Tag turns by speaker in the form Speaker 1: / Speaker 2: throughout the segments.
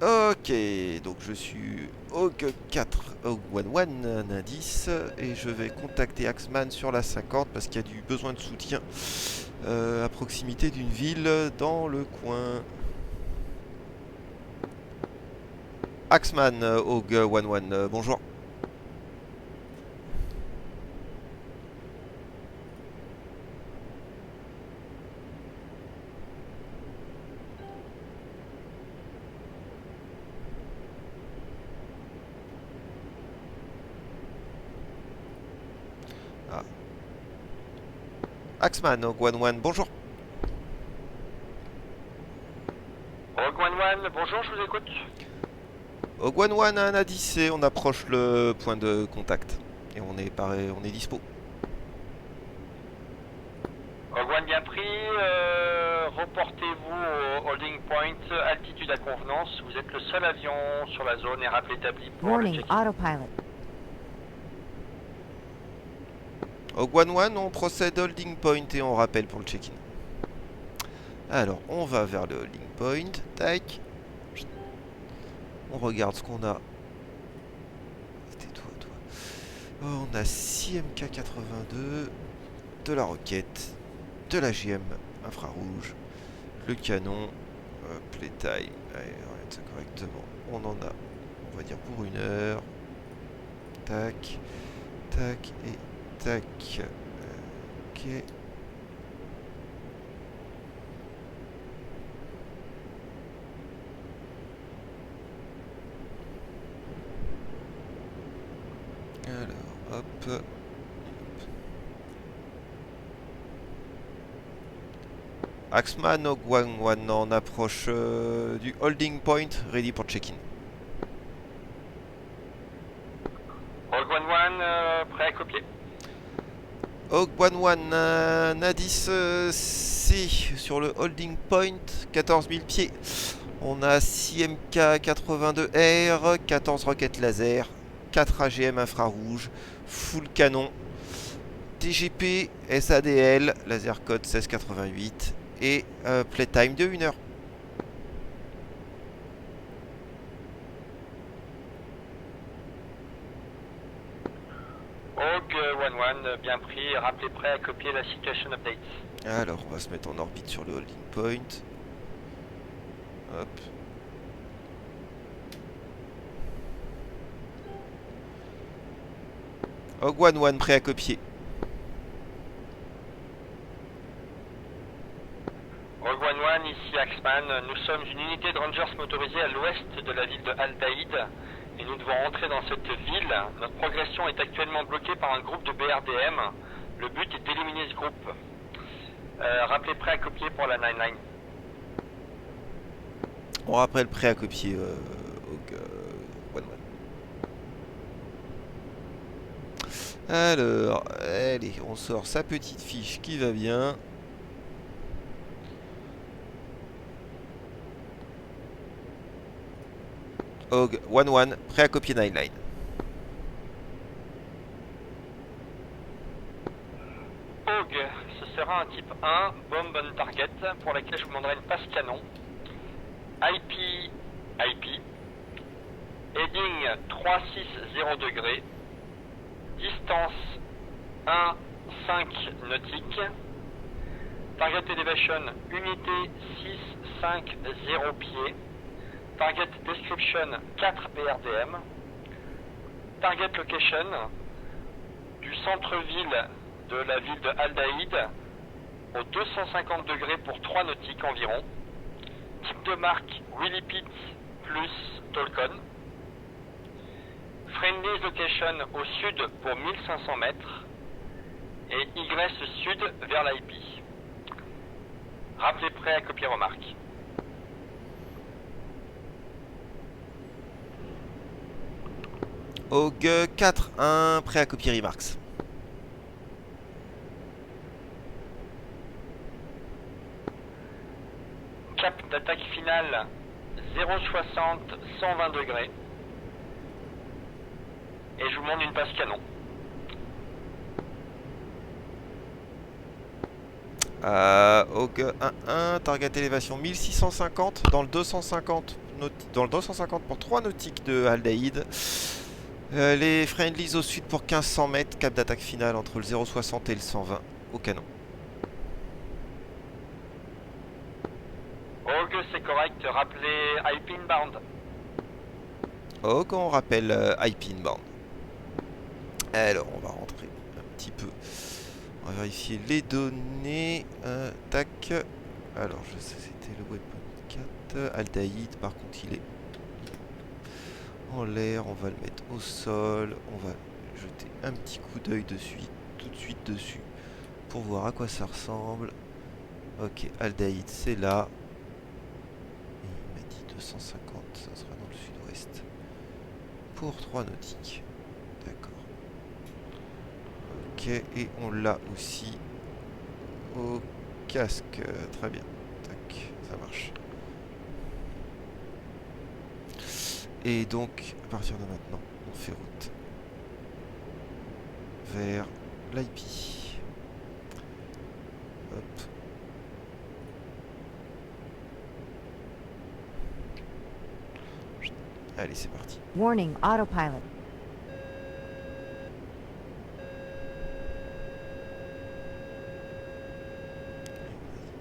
Speaker 1: Ok, donc je suis OG4, OG11, un indice, et je vais contacter Axman sur la 50 parce qu'il y a du besoin de soutien à proximité d'une ville dans le coin. Axman, OG11, bonjour. Ah. Axman, OG11, bonjour.
Speaker 2: Rogue One One, bonjour, je vous écoute.
Speaker 1: OG11, un indice et on approche le point de contact. Et on est pareil, on est dispo.
Speaker 2: Rogue One bien pris, reportez-vous au holding point, altitude à convenance. Vous êtes le seul avion sur la zone et rappel établi pour le
Speaker 3: Warning,
Speaker 2: check-in.
Speaker 3: autopilot.
Speaker 1: OG11, on procède holding point et on rappelle pour le check-in. Alors, on va vers le holding point. Tac. On regarde ce qu'on a. C'était toi. Oh, on a 6 MK82, de la roquette, de la GM infrarouge, le canon, playtime. Allez, on regarde ça correctement. On en a, on va dire pour 1 heure. Tac, tac et tac. Ok. Alors, hop. Axman, OG11, on approche du holding point, ready pour check-in.
Speaker 2: Rogue One One, prêt à copier.
Speaker 1: OG11, indice C sur le holding point, 14 000 pieds. On a 6 MK82R, 14 roquettes laser, 4 AGM infrarouge, full canon, TGP, SADL, laser code 1688 et playtime de 1 heure.
Speaker 2: Rogue One One, bien pris, rappelez prêt à copier la situation update.
Speaker 1: Alors, on va se mettre en orbite sur le holding point. Hop. OG11, prêt à copier.
Speaker 2: Rogue One One, ici Axman, nous sommes une unité de Rangers motorisée à l'ouest de la ville de Altaïd et nous devons entrer dans cette ville. Notre progression est actuellement bloquée par un groupe de BRDM. Le but est d'éliminer ce groupe. Rappelez prêt à copier pour la 9-9.
Speaker 1: On rappelle prêt à copier OG11. Alors, allez, on sort sa petite fiche qui va bien. OG11, prêt à copier 9-9.
Speaker 2: OG, ce sera un type 1, bomb on target, pour laquelle je vous demanderai une passe canon. IP, heading 360 degrés, distance 1,5 nautique, target elevation unité 650 pieds, target description 4 BRDM, target location du centre-ville de la ville de Aldaïd au 250 degrés pour 3 nautiques environ, type de marque Willy Pitt plus Tolkon, friendly location au sud pour 1500 mètres et Y sud vers l'IP. Rappelez prêt à copier remarque.
Speaker 1: OG41, prêt à copier remarks.
Speaker 2: Cap d'attaque finale 0,60, 120 degrés. Et je vous demande une passe canon.
Speaker 1: OG11, target élévation 1650 dans le 250 dans le 250 pour 3 nautiques de Aldaïd. Les friendlies au sud pour 1500 mètres, cap d'attaque finale entre le 0,60 et le 120 au canon.
Speaker 2: Ok, c'est correct, rappelez IP inbound.
Speaker 1: Ok, on rappelle IP inbound. Alors, on va rentrer un petit peu. On va vérifier les données. Tac. Alors, je sais, c'était le weapon 4. Aldaïd, par contre, il est en l'air. On va le mettre au sol. On va jeter un petit coup d'œil dessus, tout de suite dessus, pour voir à quoi ça ressemble. Ok, Aldaïd, c'est là. Et il m'a dit 250, ça sera dans le sud-ouest. Pour 3 nautiques. D'accord. Ok, et on l'a aussi au casque. Très bien. Tac, ça marche. Et donc, à partir de maintenant, on fait route vers l'IP. Hop. Allez, c'est parti.
Speaker 3: Warning, autopilot.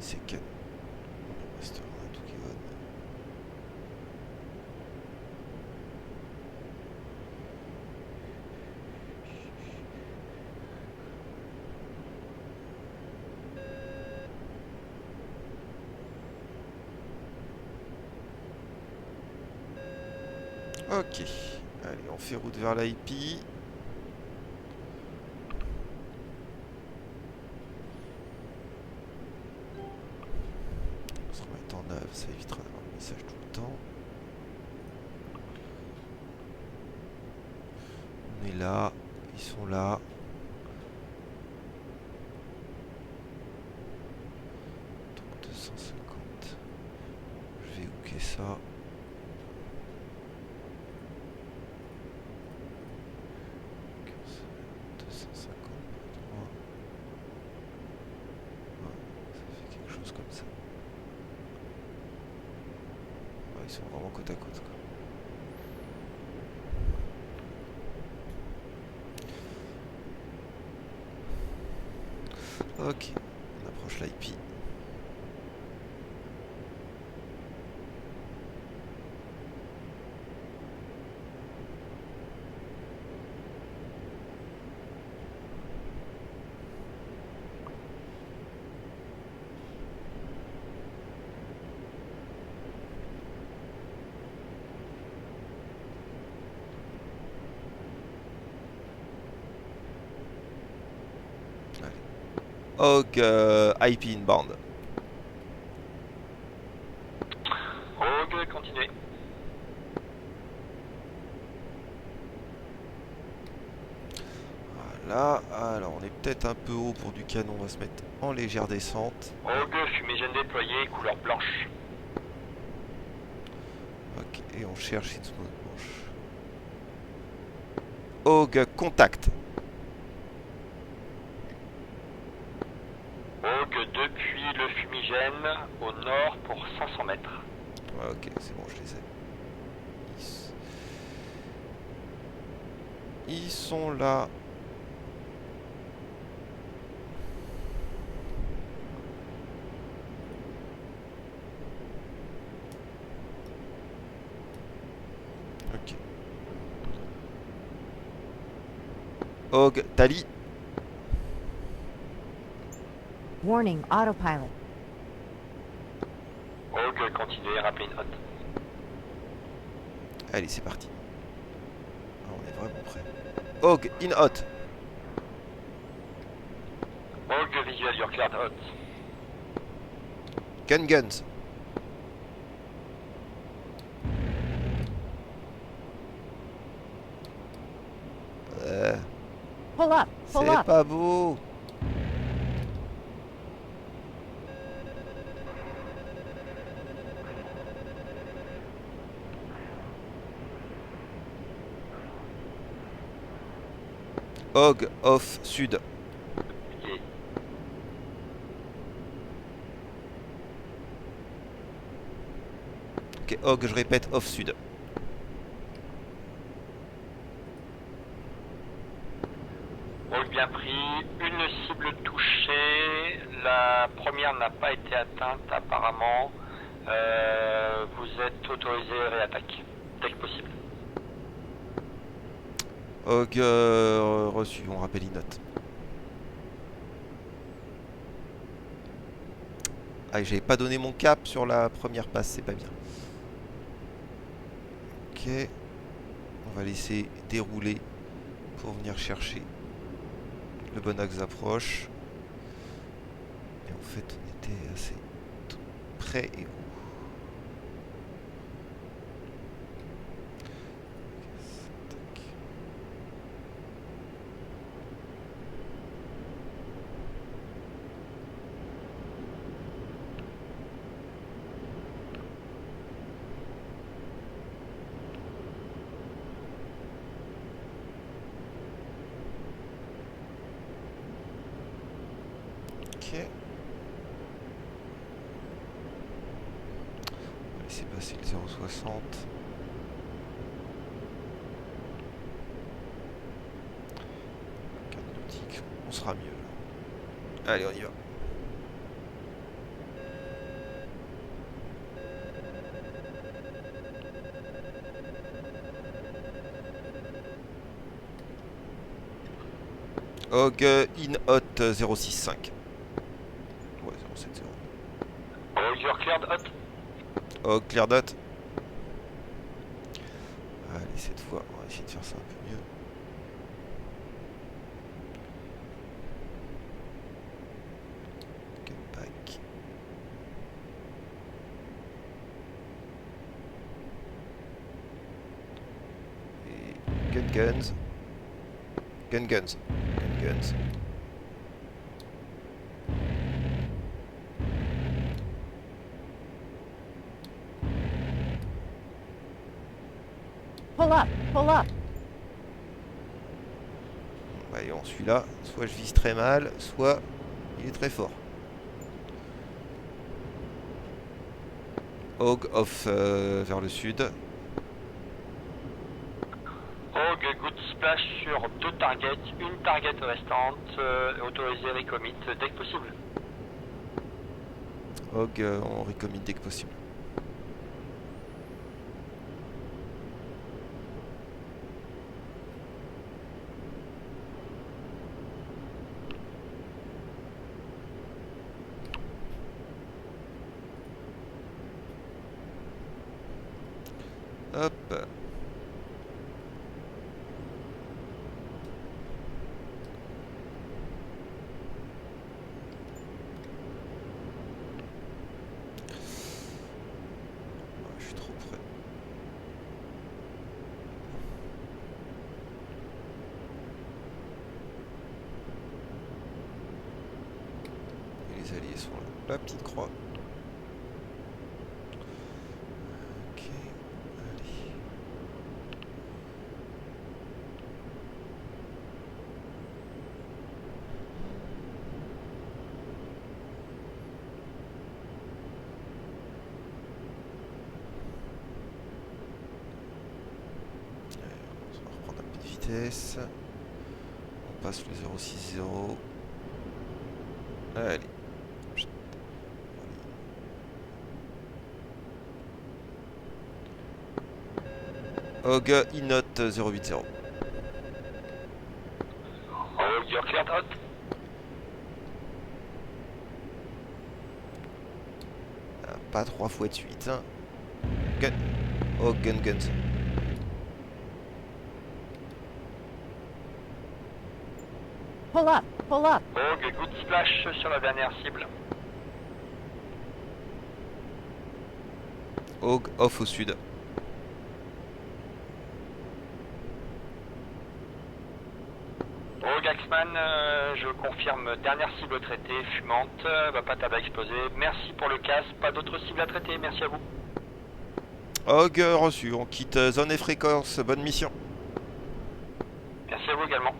Speaker 1: C'est que on restera un tout qui va. Ok, allez, on fait route vers l'IP. On se remettre en œuvre, ça évitera d'avoir le message tout le temps. On est là, ils sont là. Donc 250. Je vais hooker ça. Ils sont vraiment côte à côte, quoi. Ok, on approche l'IP. Ok, IP inbound.
Speaker 2: Ok, continuez.
Speaker 1: Voilà, alors on est peut-être un peu haut pour du canon, on va se mettre en légère descente.
Speaker 2: Ok, fumigène déployé, couleur blanche.
Speaker 1: Ok, et on cherche une smoke blanche. Og, contact.
Speaker 2: Ok, depuis le fumigène, au nord pour 500 mètres.
Speaker 1: Ouais, ok, c'est bon, je les ai. Ils sont là. Ok. Og, Tali.
Speaker 3: Warning, autopilot.
Speaker 2: Ok, continuez, rappelez une hotte.
Speaker 1: Allez, c'est parti. Ah, on est vraiment prêt. Og, in hot.
Speaker 2: Ok, visual, you're cleared hot.
Speaker 1: Gun guns.
Speaker 3: Pull up, pull
Speaker 1: C'est
Speaker 3: up.
Speaker 1: pas beau. Og, off, sud.
Speaker 2: Yeah.
Speaker 1: Ok, Hog, je répète, off sud.
Speaker 2: Hog bien pris, une cible touchée, la première n'a pas été atteinte apparemment. Vous êtes autorisé à réattaque, dès que possible.
Speaker 1: Hog, reçu, on rappelle Inot. Ah, j'avais pas donné mon cap sur la première passe, c'est pas bien. Ok. On va laisser dérouler pour venir chercher le bon axe d'approche. Et en fait, on était assez près et haut. Tac. Ok. On va laisser passer le 0,60. Carte nautique, on sera mieux là. Allez, on y va. Hog in hot 065. Ouais, 070.
Speaker 2: Hog, you're cleared hot.
Speaker 1: Hog clear dot. Allez, cette fois, on va essayer de faire ça un peu mieux. Get back. Et guns. Guns.
Speaker 3: Pull up, pull up.
Speaker 1: Voyons, celui-là, soit je vise très mal, soit il est très fort. Hog off vers le sud.
Speaker 2: Hog, good splash sur 2 targets, une target restante, autorisé recommit dès que possible.
Speaker 1: Hog, on recommit dès que possible. Hop. Je suis trop près. Et les alliés sont là. La petite croix. Ok. Allez. On va reprendre un peu de vitesse. On passe le 060. Allez. Hog inot 080.
Speaker 2: Hog, you're cleared hot.
Speaker 1: Ah, pas 3 fois de suite. Hein. Gun. Hog guns.
Speaker 3: Pull up, pull up.
Speaker 2: Hog, good splash sur la dernière cible.
Speaker 1: Hog off au sud.
Speaker 2: Hog, Axman, je confirme, dernière cible traitée, fumante, va pas tabac explosé. Merci pour le casse, pas d'autres cibles à traiter, merci à vous.
Speaker 1: Hog reçu, on quitte zone et fréquence, bonne mission.
Speaker 2: Merci à vous également.